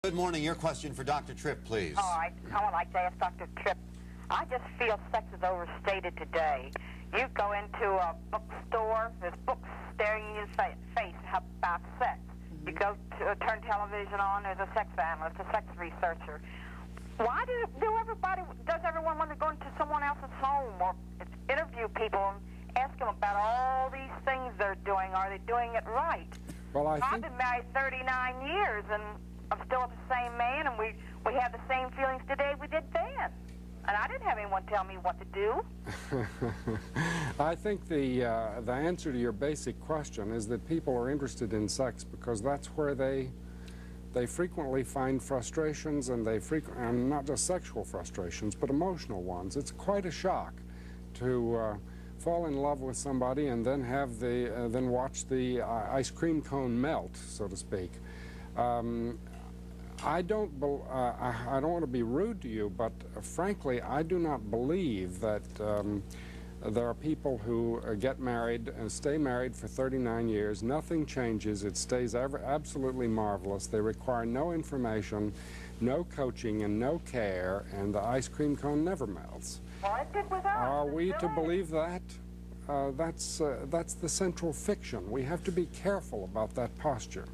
Good morning. Your question for Dr. Tripp, please. All right. I would like to ask Dr. Tripp. I just feel sex is overstated today. You go into a bookstore, there's books staring you in the face about sex. You go to turn television on, there's a sex analyst, a sex researcher. Why does everyone want to go into someone else's home or interview people and ask them about all these things they're doing? Are they doing it right? Well, I've been married 39 years, and I'm still the same man, and we have the same feelings today we did then. And I didn't have anyone tell me what to do. I think the answer to your basic question is that people are interested in sex because that's where they frequently find frustrations, and and not just sexual frustrations, but emotional ones. It's quite a shock to fall in love with somebody and then have then watch the ice cream cone melt, so to speak. I don't want to be rude to you, but frankly, I do not believe that there are people who get married and stay married for 39 years. Nothing changes. It stays absolutely marvelous. They require no information, no coaching, and no care, and the ice cream cone never melts. Well, it did with us. Are we to believe that? That's the central fiction. We have to be careful about that posture.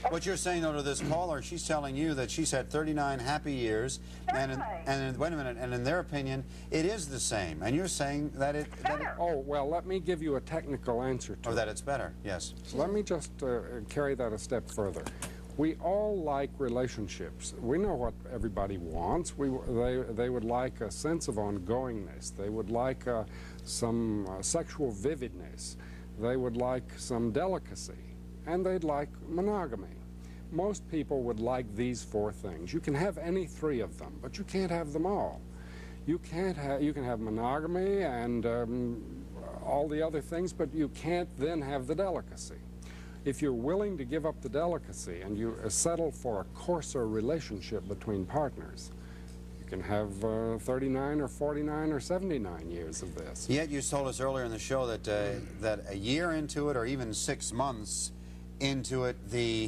What you're saying, though, to this caller, she's telling you that she's had 39 happy years, and wait a minute, and in their opinion, it is the same. And you're saying that it... Oh, well, let me give you a technical answer to that. Oh, that it's better, yes. So let me just carry that a step further. We all like relationships. We know what everybody wants. They would like a sense of ongoingness. They would like some sexual vividness. They would like some delicacy. And they'd like monogamy. Most people would like these four things. You can have any three of them, but you can't have them all. You can have monogamy and all the other things, but you can't then have the delicacy. If you're willing to give up the delicacy and you settle for a coarser relationship between partners, you can have 39 or 49 or 79 years of this. Yet you told us earlier in the show that that a year into it, or even 6 months into it,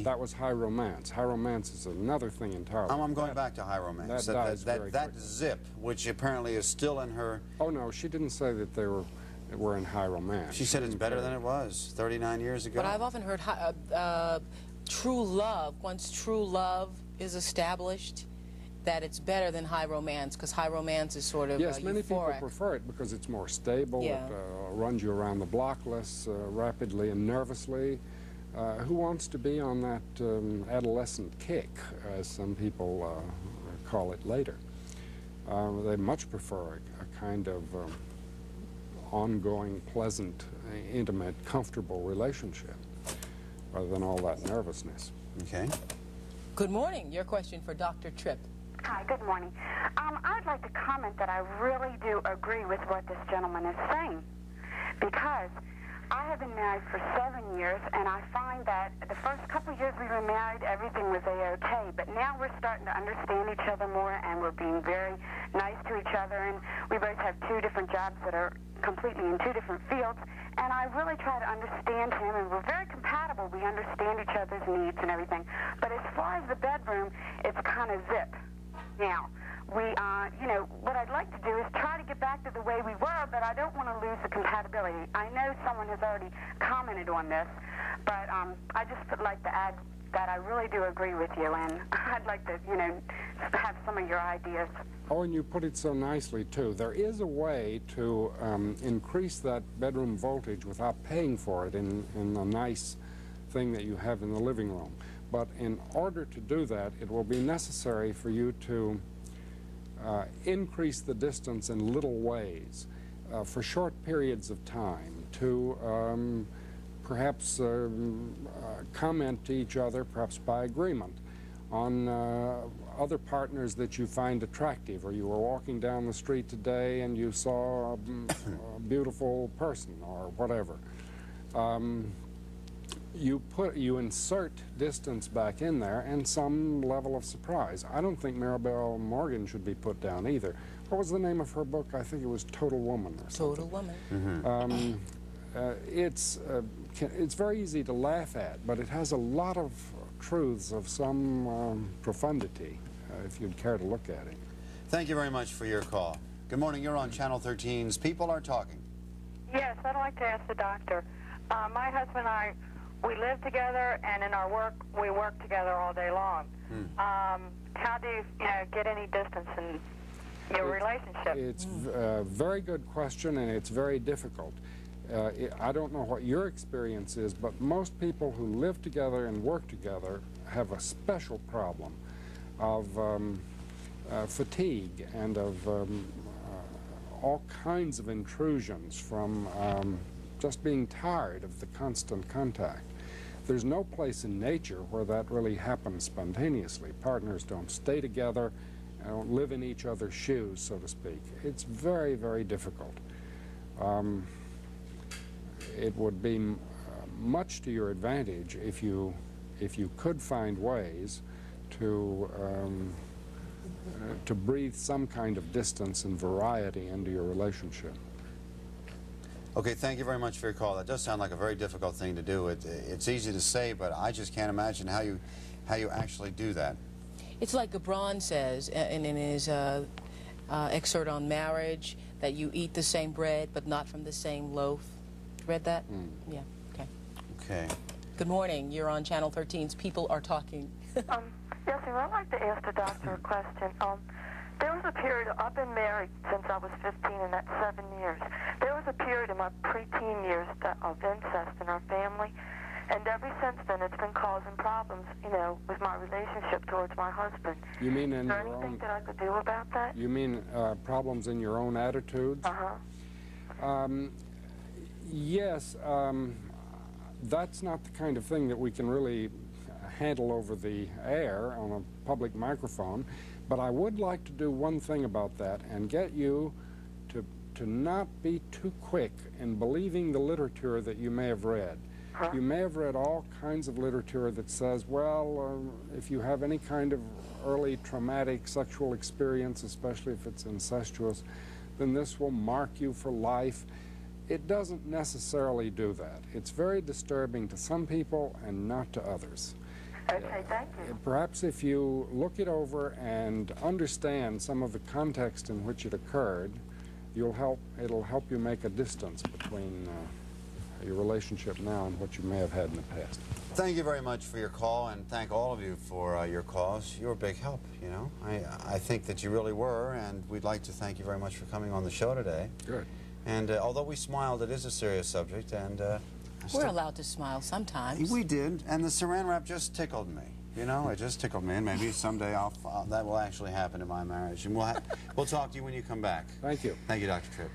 that was high romance. High romance is another thing entirely. I'm going back to high romance. That zip, which apparently is still in her... Oh, no, she didn't say that they were in high romance. She said it's better than it was 39 years ago. But I've often heard true love, once true love is established, that it's better than high romance, because high romance is sort of yes, many people prefer it because it's more stable. Yeah. It runs you around the block less rapidly and nervously. Who wants to be on that adolescent kick, as some people call it later? They much prefer a kind of ongoing, pleasant, intimate, comfortable relationship rather than all that nervousness. Okay. Good morning. Your question for Dr. Tripp. Hi, good morning. I'd like to comment that I really do agree with what this gentleman is saying, because I have been married for 7 years, and I find that the first couple of years we were married, everything was A-OK, but now we're starting to understand each other more, and we're being very nice to each other, and we both have 2 different jobs that are completely in 2 different fields, and I really try to understand him, and we're very compatible. We understand each other's needs and everything. But as far as the bedroom, it's kind of zip. Now, what I'd like to do is try to get back to the way we were, but I don't want to lose the compatibility. I know someone has already commented on this, but I just would like to add that I really do agree with you, and I'd like to, have some of your ideas. Oh, and you put it so nicely, too. There is a way to increase that bedroom voltage without paying for it in a nice thing that you have in the living room. But in order to do that, it will be necessary for you to increase the distance in little ways for short periods of time, to perhaps comment to each other, perhaps by agreement, on other partners that you find attractive, or you were walking down the street today and you saw a beautiful person or whatever. You insert distance back in there and some level of surprise. I don't think Maribel Morgan should be put down either. What was the name of her book? I think it was Total Woman or something. Total Woman. Mm-hmm. It's very easy to laugh at, but it has a lot of truths of some profundity, if you'd care to look at it. Thank you very much for your call. Good morning. You're on Channel 13's People Are Talking. Yes, I'd like to ask the doctor. My husband and I, we live together, and in our work, we work together all day long. How do you, get any distance in your relationship? It's a very good question, and it's very difficult. I don't know what your experience is, but most people who live together and work together have a special problem of fatigue and of all kinds of intrusions from just being tired of the constant contact. There's no place in nature where that really happens spontaneously. Partners don't stay together, don't live in each other's shoes, so to speak. It's very, very difficult. It would be much to your advantage if you could find ways to breathe some kind of distance and variety into your relationship. Okay, thank you very much for your call. That does sound like a very difficult thing to do. It's easy to say, but I just can't imagine how you actually do that. It's like Gabron says in his excerpt on marriage, that you eat the same bread but not from the same loaf. Read that? Yeah, okay. Okay. Good morning. You're on Channel 13's People Are Talking. Yes, sir, I'd like to ask the doctor a question. There was a period, I've been married since I was 15, and that's 7 years. There was a period in my preteen years of incest in our family, and ever since then it's been causing problems, with my relationship towards my husband. You mean in Is there your anything own... that I could do about that? You mean problems in your own attitudes? Yes, that's not the kind of thing that we can really handle over the air on a public microphone, but I would like to do one thing about that and get you to not be too quick in believing the literature that you may have read. You may have read all kinds of literature that says, well, if you have any kind of early traumatic sexual experience, especially if it's incestuous, then this will mark you for life. It doesn't necessarily do that. It's very disturbing to some people and not to others. Okay, thank you. Perhaps if you look it over and understand some of the context in which it occurred, it'll help you make a distance between your relationship now and what you may have had in the past. Thank you very much for your call, and thank all of you for your calls. You're a big help, I think that you really were, and we'd like to thank you very much for coming on the show today. Good. And although we smiled, it is a serious subject, and We're allowed to smile sometimes. we did, and the saran wrap just tickled me. It just tickled me, and maybe someday that will actually happen in my marriage. And we'll talk to you when you come back. Thank you. Thank you, Dr. Tripp.